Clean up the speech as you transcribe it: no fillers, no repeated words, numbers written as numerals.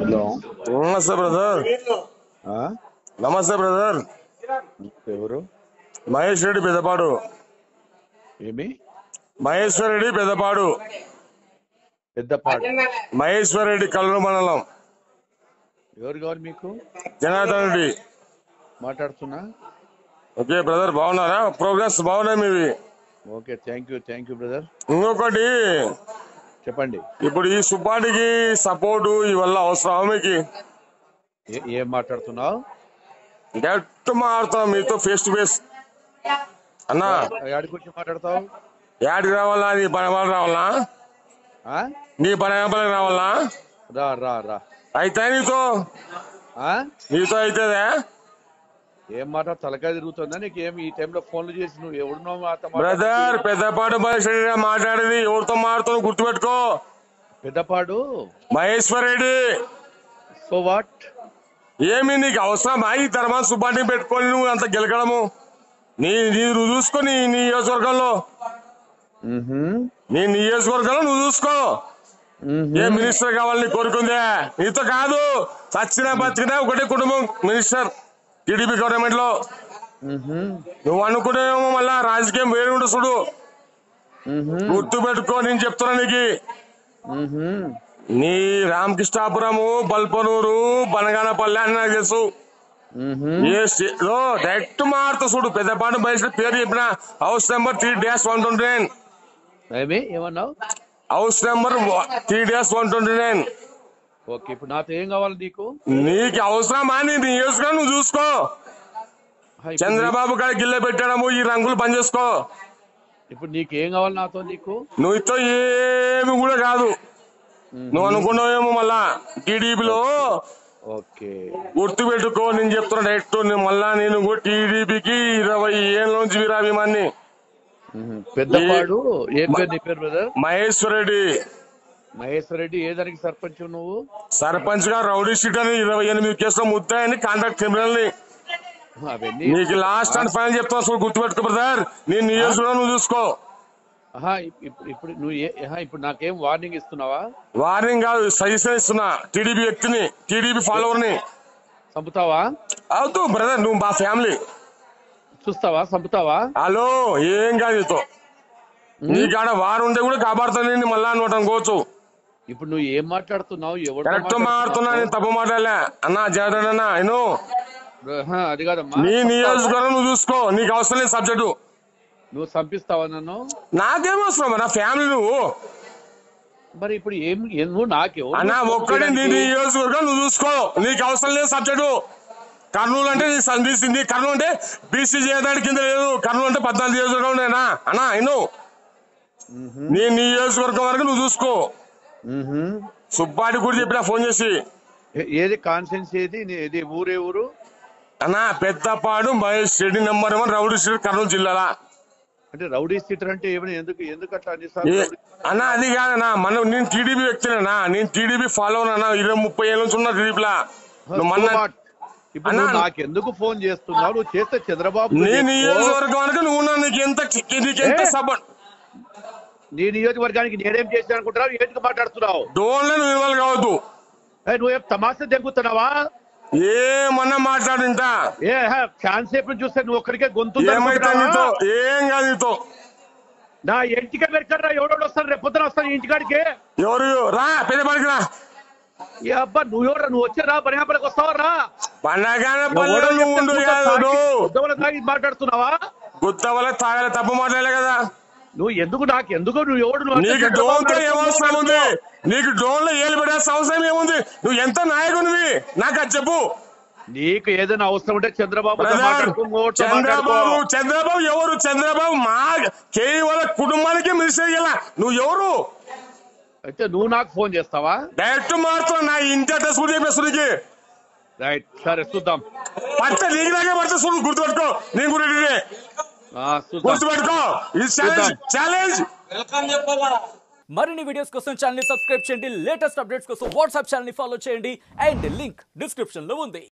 Hello. నమస్తే brother. ఆ? నమస్తే బ్రదర్. ఎవరు? మహేష్ రెడ్డి పెద్దపాడు. ఏమి? మహేశ్వర్ రెడ్డి పెద్దపాడు. పెద్దపాడు. మహేశ్వర్ రెడ్డి కల్లూరు మండలం. ఎవరు కావాలి మీకు? జనార్దన్ రెడ్డి. మాట్లాడుతున్నా. ఓకే బ్రదర్, బాగున్నారా? ప్రోగ్రెస్ బాగున్నాయి మీవి. Okay, thank you brother. ఇంకొకటి, చెప్పండి. ఇప్పుడు ఈ సుబ్బాడికి సపోర్టు ఇవల్ల అవసరం మీకు? ఏం మాట్లాడుతున్నావు? డైరెక్ట్ మాట్లాడుతున్నాం మీతో ఫేస్ టు ఫేస్. అన్నా యాడికి వచ్చి మాట్లాడతావు? యాడికి రావాలా? నీ పని వాళ్ళు రావాలా? నీ పని రావాలా? రా రా రా. అయితే నీతో అవుతుందా? ఏం మాట తలకాయ తిరుగుతుందా నీకు? ఏమి ఈ టైంలో ఫోన్లు చేసి నువ్వు ఎవడున్నావు? బ్రదర్, పెద్దపాడు మహేష్ రెడ్డి మాట్లాడేది ఎవరితో మాట్లాడుతావు గుర్తుపెట్టుకో. పెద్దపాడు మహేశ్వర్ రెడ్డి. So what? ఏమి నీకు అవసరమా ఈ తర్వాత సుబ్బాడిని పెట్టుకొని నువ్వు అంత గెలకడము? నువ్వు చూసుకో నీ నియోజకవర్గంలో. నీ నియోజకవర్గంలో నువ్వు చూసుకో. ఏ మినిస్టర్ కావాలని కోరుకుందే? నీతో కాదు, చచ్చినా బతికినా ఒకటే కుటుంబం మినిస్టర్ టీడీపీ గవర్నమెంట్ లో. నువ్వు అనుకునేమో మళ్ళా రాజకీయం వేరు ఉండు చూడు. గుర్తు పెట్టుకో, నేను చెప్తున్నా నీకు. నీ రామకృష్ణాపురము, బల్పనూరు, బనగానపల్లి అని నాకు తెలుసు. డైరెక్ట్ మారుతా చూడు. పెద్దపాటు బయట పేరు చెప్పిన హౌస్ నెంబర్ 3-129. ఏమన్నావు? House number 3-129. ఓకే, ఇప్పుడు నాతో ఏం కావాలి నీకు? నీకు అవసరమా? నీ నియోజకవర్గం నువ్వు చూసుకో. చంద్రబాబు గారి గిల్లె పెట్టడము, ఈ రంగులు పని చేసుకో. ఇప్పుడు నీకు ఏం కావాలి నాతో? నీకు నువ్వుతో ఏమి కూడా కాదు. నువ్వు అనుకున్నావేమో మళ్ళా టీడీపీలో. ఓకే, గుర్తు పెట్టుకో, నేను చెప్తున్నా డైరెక్ట్. మళ్ళా నేను టీడీపీకి 20 ఏళ్ళ నుంచి వీరాభిమాన్ని. పెద్దపాడు. ఏం పేరు నీ పేరు బ్రదర్? మహేశ్వర్ రెడ్డి. మహేశ్వర్ రెడ్డి. ఏ దానికి సర్పంచ్ నువ్వు? సర్పంచ్ గా రౌడీ షీట్ అని 28 కేసులో ముద్దాయని కాంట్రాక్ట్ క్రిమినల్ ని. నీకు లాస్ట్ అండ్ ఫైనల్ చెప్తున్నా, గుర్తుపెట్టుకో బ్రదర్. నీ నియోజకవర్గం నువ్వు చూసుకో. ఇప్పుడు నువ్వు ఇప్పుడు నాకేం వార్నింగ్ ఇస్తున్నావా? వార్నింగ్ కాదు, సజెషన్ ఇస్తున్నా. టీడీపీ వ్యక్తిని, టీడీపీ ఫాలోవర్ ని చంపుతావా? అవుతూ బ్రదర్, నువ్వు మా ఫ్యామిలీ. చూస్తావా? చంపుతావా? హలో, ఏం కాదు నీతో. నీకాడ వారు ఉంటే కూడా కాపాడుతాను మళ్ళా నోట్ అనుకోవచ్చు. ఇప్పుడు నువ్వు ఏం మాట్లాడుతున్నావు? కరెక్ట్ మాట్లాడుతున్నా, నేను తప్పు మాట్లాడలే అన్నా. జాగ్రత్త అన్నా. అది కాదమ్మా, నీ నియోజకవర్గం నువ్వు చూసుకో. నీకు అవసరం లేదు సబ్జెక్టు. నువ్వు చంపిస్తావా నన్ను? నాకేం అవసరం? నా ఫ్యామిలీ నువ్వు. మరి ఇప్పుడు నువ్వు నాకేమో అన్నా, ఒక్కడే నీ నియోజకవర్గం నువ్వు చూసుకో. నీకు అవసరం లేదు సబ్జెక్టు. కర్నూలు అంటే నీ కర్నూలు అంటే బీసీ చేయడానికి కింద లేదు. కర్నూలు అంటే 14 నియోజకవర్గం ఉండేనా అన్నా? నీ నియోజకవర్గం వరకు నువ్వు చూసుకో. సుబ్బాడి కూడా చెప్పినా ఫోన్ చేసి. ఏది కాన్సెన్స్? ఏది ఊరే ఊరు అన్నా? Peddapadu Mahesh Reddy number 1 rowdy street, Kurnool జిల్లాలా. అంటే రౌడీ స్ట్రీట్ అంటే ఎందుకు అట్లా అన్నా? అది కాదన్నా, నేను టీడీపీ వ్యక్తినేనా, నేను టీడీపీ ఫాలోవర్ అన్నా. 20-30 ఏళ్ళ నుంచి ఉన్నా టీడీపీలా. నాకు ఎందుకు ఫోన్ చేస్తున్నావు? నువ్వు చేస్తే చంద్రబాబు నీ నియోజకవర్గానికి నువ్వు నీకెంత సపోర్ట్? నీ నియోజకవర్గానికి నేనేం చేశాను అనుకుంటున్నావు? ఏంటికి మాట్లాడుతున్నావు? డోన్లో నువ్వు ఇవ్వాలి కావద్దు. నువ్వేం తమాషా జరుగుతున్నావా? ఏమన్నా మాట్లాడింటా? ఛాన్స్ సేపు చూస్తే నువ్వు ఒక్కడికే గొంతు. ఏమైతే నీతో ఏం కాదు. నీతో నా ఇంటికే పెడతారా? ఎవడోడు వస్తాను? రేపు పొద్దున వస్తాను ఇంటికాడికి. ఎవరు రా? పెద్దపల్లికి రా. అబ్బా, నువ్వు ఎవరు? నువ్వు వచ్చి రా, బనగాపల్లికి వస్తావా? రా, మాట్లాడుతున్నావా? గుత్తవల్ల తాగలే, తప్పు మాట్లాడలే కదా. నువ్వు నాకు ఎందుకు? నువ్వు ఎవడు? నీకు డ్రోన్ తో ఏమవసరం ఉంది? నీకు డ్రోన్ లో ఏళ్ళు పెట్టాల్సిన అవసరం ఏముంది? నువ్వు ఎంత నాయకునివి నాకు అది చెప్పు. నీకు ఏదైనా అవసరం ఉంటే చంద్రబాబు ఎవరు? చంద్రబాబు మా కేవల కుటుంబానికి మినిస్టర్ అయ్యేలా. నువ్వు ఎవరు? అయితే నువ్వు నాకు ఫోన్ చేస్తావా? డైరెక్ట్ మారుతున్నా. నా ఇంటి అడ్రస్ కూడా చెప్పేస్తుంది. రైట్, సరే చూద్దాం. పడితే నీకు నాకే పడితే చూడు. గుర్తుపెట్టుకో, నేను కూడా గుర్తుపెట్టుకో. ఇది ఛాలెంజ్. మరిన్ని వీడియోస్ కోసం ఛానల్ ని సబ్స్క్రైబ్ చేయండి. లేటెస్ట్ అప్డేట్స్ కోసం వాట్సాప్ ఛానల్ ని ఫాలో చేయండి. అండ్ లింక్ డిస్క్రిప్షన్ లో ఉంది.